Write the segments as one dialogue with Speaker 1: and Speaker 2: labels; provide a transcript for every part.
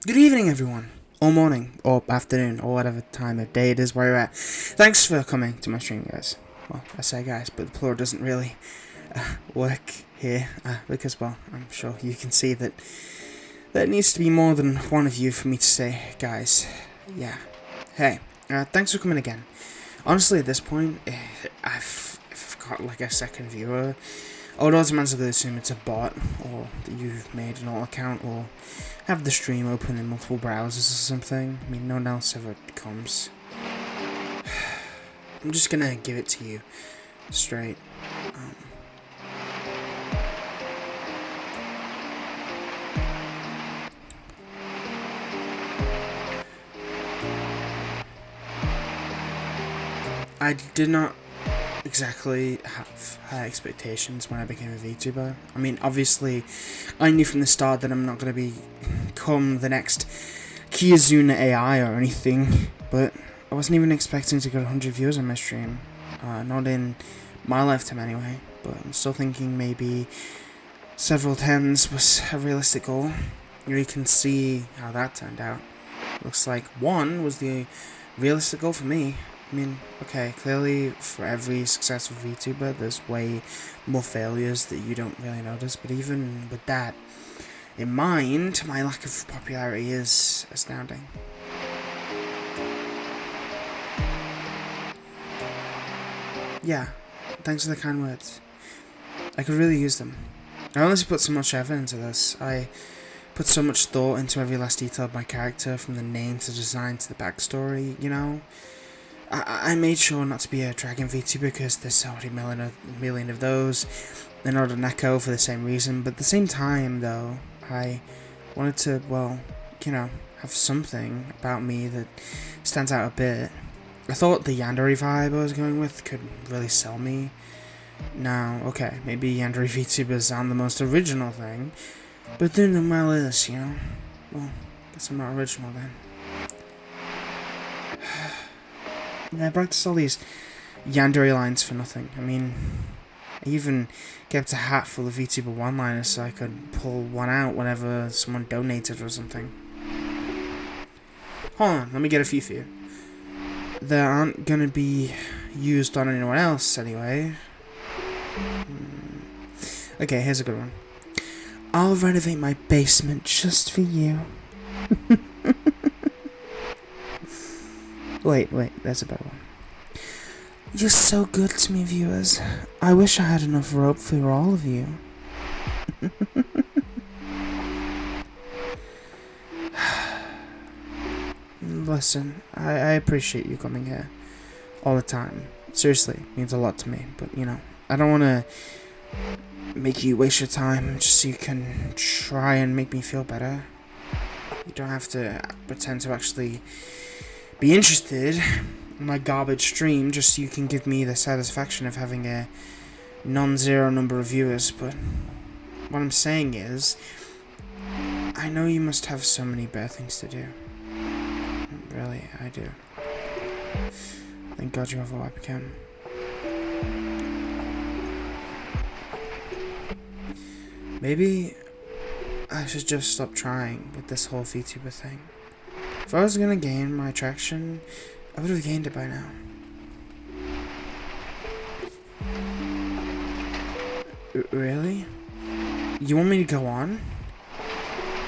Speaker 1: Good evening, everyone, or morning, or afternoon, or whatever time of day it is where you're at. Thanks for coming to my stream, guys. Well, I say guys, but the plural doesn't really work here, because, well, I'm sure you can see that there needs to be more than one of you for me to say guys. Yeah. Hey, thanks for coming again. Honestly, at this point, if I've got like a second viewer, I would automatically assume it's a bot, or that you've made an alt account, or have the stream open in multiple browsers or something. I mean, no one else ever comes. I'm just gonna give it to you straight. I did not exactly have high expectations when I became a VTuber. I mean, obviously, I knew from the start that I'm not going to become the next Kiyazuna AI or anything, but I wasn't even expecting to get 100 views on my stream. Not in my lifetime anyway, but I'm still thinking maybe several tens was a realistic goal. You can see how that turned out. Looks like 1 was the realistic goal for me. I mean, okay, clearly for every successful VTuber, there's way more failures that you don't really notice, but even with that in mind, my lack of popularity is astounding. Yeah, thanks for the kind words. I could really use them. I honestly put so much effort into this. I put so much thought into every last detail of my character, from the name to design to the backstory, you know? I made sure not to be a dragon VTuber because there's already a million of those. They're not an echo for the same reason, but at the same time, though, I wanted to, well, you know, have something about me that stands out a bit. I thought the Yandere vibe I was going with could really sell me. Now, okay, maybe Yandere VTubers aren't the most original thing, but then the well is, you know? Well, guess I'm not original then. I practiced all these Yandere lines for nothing. I mean, I even kept a hat full of VTuber one-liners so I could pull one out whenever someone donated or something. Hold on, let me get a few for you. They aren't gonna be used on anyone else anyway. Okay, here's a good one. I'll renovate my basement just for you. Wait, there's a better one. You're so good to me, viewers. I wish I had enough rope for all of you. Listen, I appreciate you coming here all the time. Seriously, it means a lot to me. But, you know, I don't want to make you waste your time just so you can try and make me feel better. You don't have to pretend to actually be interested in my garbage stream just so you can give me the satisfaction of having a non-zero number of viewers. But what I'm saying is, I know you must have so many better things to do. Really, I do. Thank God you have a webcam. Maybe I should just stop trying with this whole VTuber thing. If I was gonna gain my traction, I would have gained it by now. Really? You want me to go on?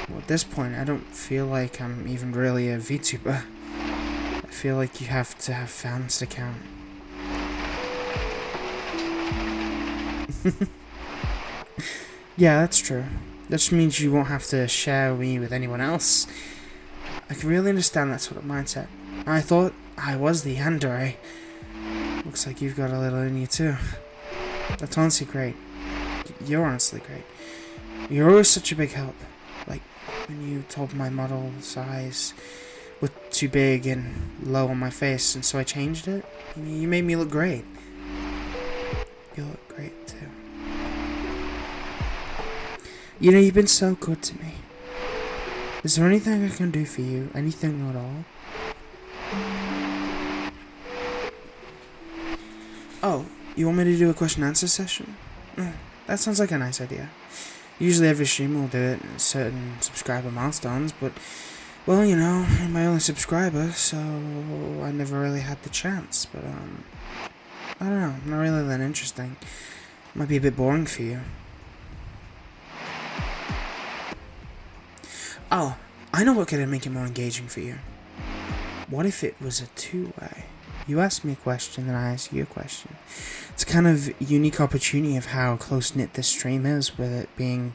Speaker 1: Well, at this point, I don't feel like I'm even really a VTuber. I feel like you have to have fans to count. Yeah, that's true. That just means you won't have to share me with anyone else. I can really understand that sort of mindset. I thought I was the Yandere. Looks like you've got a little in you too. That's honestly great. You're honestly great. You're always such a big help. Like, when you told my model size was too big and low on my face, and so I changed it. You made me look great. You look great too. You know, you've been so good to me. Is there anything I can do for you? Anything at all? Oh, you want me to do a question and answer session? That sounds like a nice idea. Usually every stream will do it at certain subscriber milestones, but Well, I'm my only subscriber, so I never really had the chance. But I don't know, not really that interesting. Might be a bit boring for you. Oh, I know what could make it more engaging for you. What if it was a two-way? You asked me a question, and I asked you a question. It's a kind of unique opportunity of how close-knit this stream is, with it being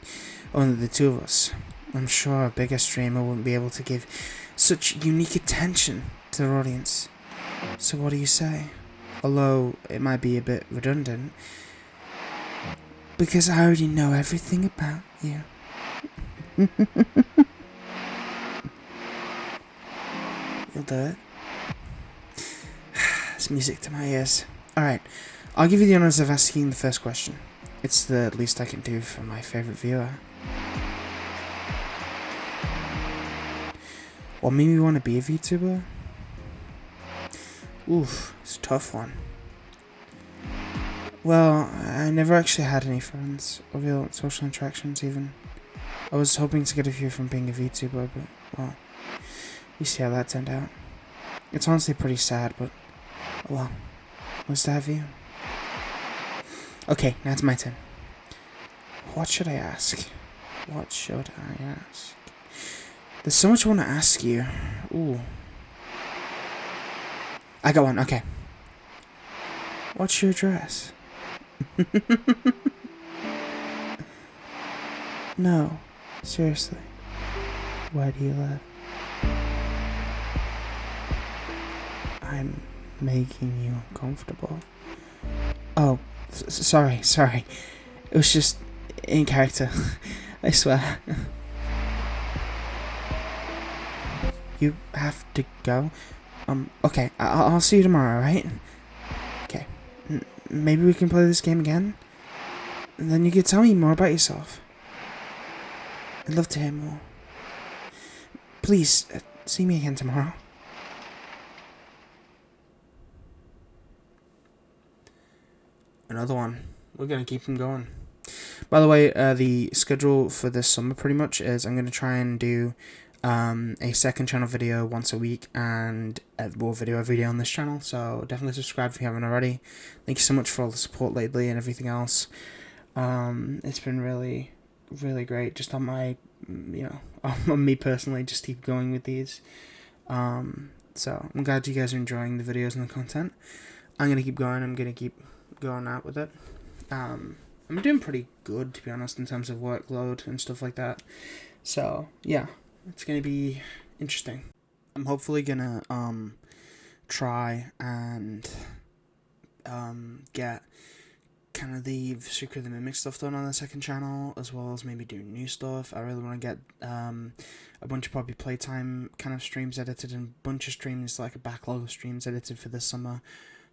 Speaker 1: only the two of us. I'm sure a bigger streamer wouldn't be able to give such unique attention to their audience. So what do you say? Although it might be a bit redundant, because I already know everything about you. You'll do it. It's music to my ears. Alright, I'll give you the honours of asking the first question. It's the least I can do for my favourite viewer. Or maybe you want to be a VTuber? Oof, it's a tough one. Well, I never actually had any friends, or real social interactions even. I was hoping to get a few from being a VTuber, but, well, you see how that turned out. It's honestly pretty sad, but, well, nice to have you. Okay, now it's my turn. What should I ask? What should I ask? There's so much I want to ask you. Ooh. I got one, okay. What's your address? No, seriously. Where do you live? I'm making you uncomfortable. Oh, sorry. It was just in character. I swear. You have to go? Okay, I'll see you tomorrow, right? Okay. Maybe we can play this game again? And then you can tell me more about yourself. I'd love to hear more. Please, see me again tomorrow. Another one. We're gonna keep them going. By the way, the schedule for this summer pretty much is I'm gonna try and do a second channel video once a week and a more video every day on this channel. So definitely subscribe if you haven't already. Thank you so much for all the support lately and everything else. It's been really, really great. Just on my, on me personally, just keep going with these. So I'm glad you guys are enjoying the videos and the content. I'm gonna keep going. I'm gonna keep going out with it. I'm doing pretty good, to be honest, in terms of workload and stuff like that. So yeah, it's gonna be interesting. I'm hopefully gonna try and get kind of the Secret of the Mimic stuff done on the second channel, as well as maybe do new stuff. I really want to get a bunch of Poppy Playtime kind of streams edited, and a bunch of streams, like a backlog of streams edited for this summer.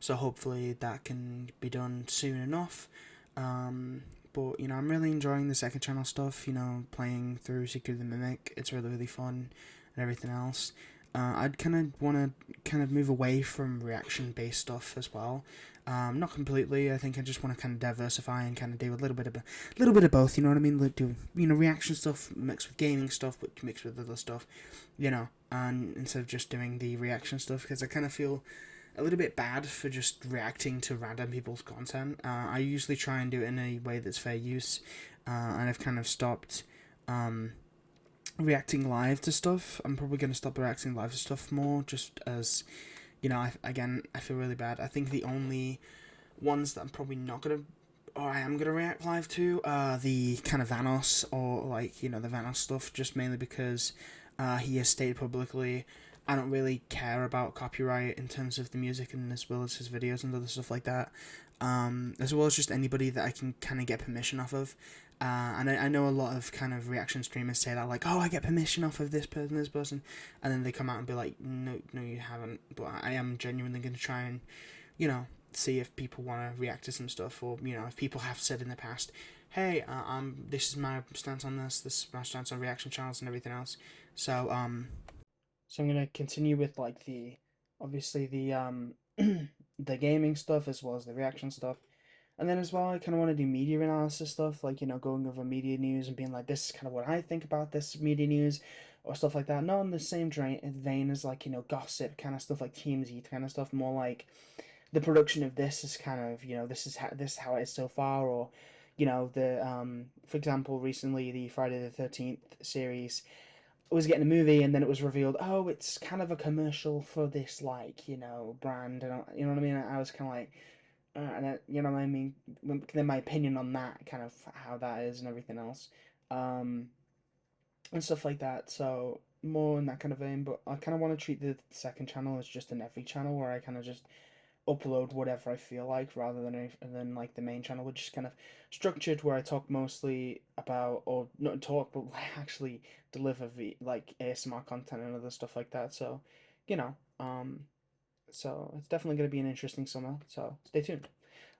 Speaker 1: So hopefully that can be done soon enough. But, I'm really enjoying the second channel stuff, playing through Secret of the Mimic. It's really, really fun and everything else. I'd kind of want to move away from reaction-based stuff as well. Not completely. I think I just want to kind of diversify and kind of do a little bit of both. You know what I mean? Like do reaction stuff mixed with gaming stuff, which mixed with other stuff. And instead of just doing the reaction stuff, because I kind of feel a little bit bad for just reacting to random people's content. I usually try and do it in a way that's fair use, and I've kind of stopped reacting live to stuff. I'm probably going to stop reacting live to stuff more, just as, I feel really bad. I think the only ones that I'm probably not going to, or I am going to react live to, are the kind of Vanos, or the Vanos stuff, just mainly because he has stated publicly, I don't really care about copyright in terms of the music, and as well as his videos and other stuff like that, as well as just anybody that I can kind of get permission off of. And I know a lot of kind of reaction streamers say that, like, oh, I get permission off of this person, and then they come out and be like, no, you haven't. But I am genuinely going to try and, see if people want to react to some stuff, or, if people have said in the past, hey, this is my stance on this is my stance on reaction channels and everything else. So I'm gonna continue with obviously the gaming stuff as well as the reaction stuff, and then as well I kind of want to do media analysis stuff, going over media news and being like, this is kind of what I think about this media news, or stuff like that. Not in the same vein as like, you know, gossip kind of stuff, like TMZ kind of stuff. More like the production of this is kind of, you know, this is how it is so far, or you know, the for example, recently the Friday the 13th series was getting a movie, and then it was revealed, oh, it's kind of a commercial for this, like, you know, brand, and you know what I mean. I was kind of like, you know what I mean. Then my opinion on that, kind of how that is and everything else, um, and stuff like that. So more in that kind of vein. But I kind of want to treat the second channel as just an every channel where I kind of just upload whatever I feel like, rather than like the main channel, which is kind of structured, where I talk mostly about, or not talk, but actually deliver like ASMR content and other stuff like that. So, you know, so it's definitely going to be an interesting summer. So stay tuned.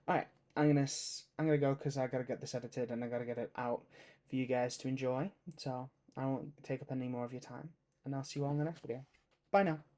Speaker 1: All right, I'm gonna go because I gotta get this edited and I gotta get it out for you guys to enjoy. So I won't take up any more of your time, and I'll see you all in the next video. Bye now.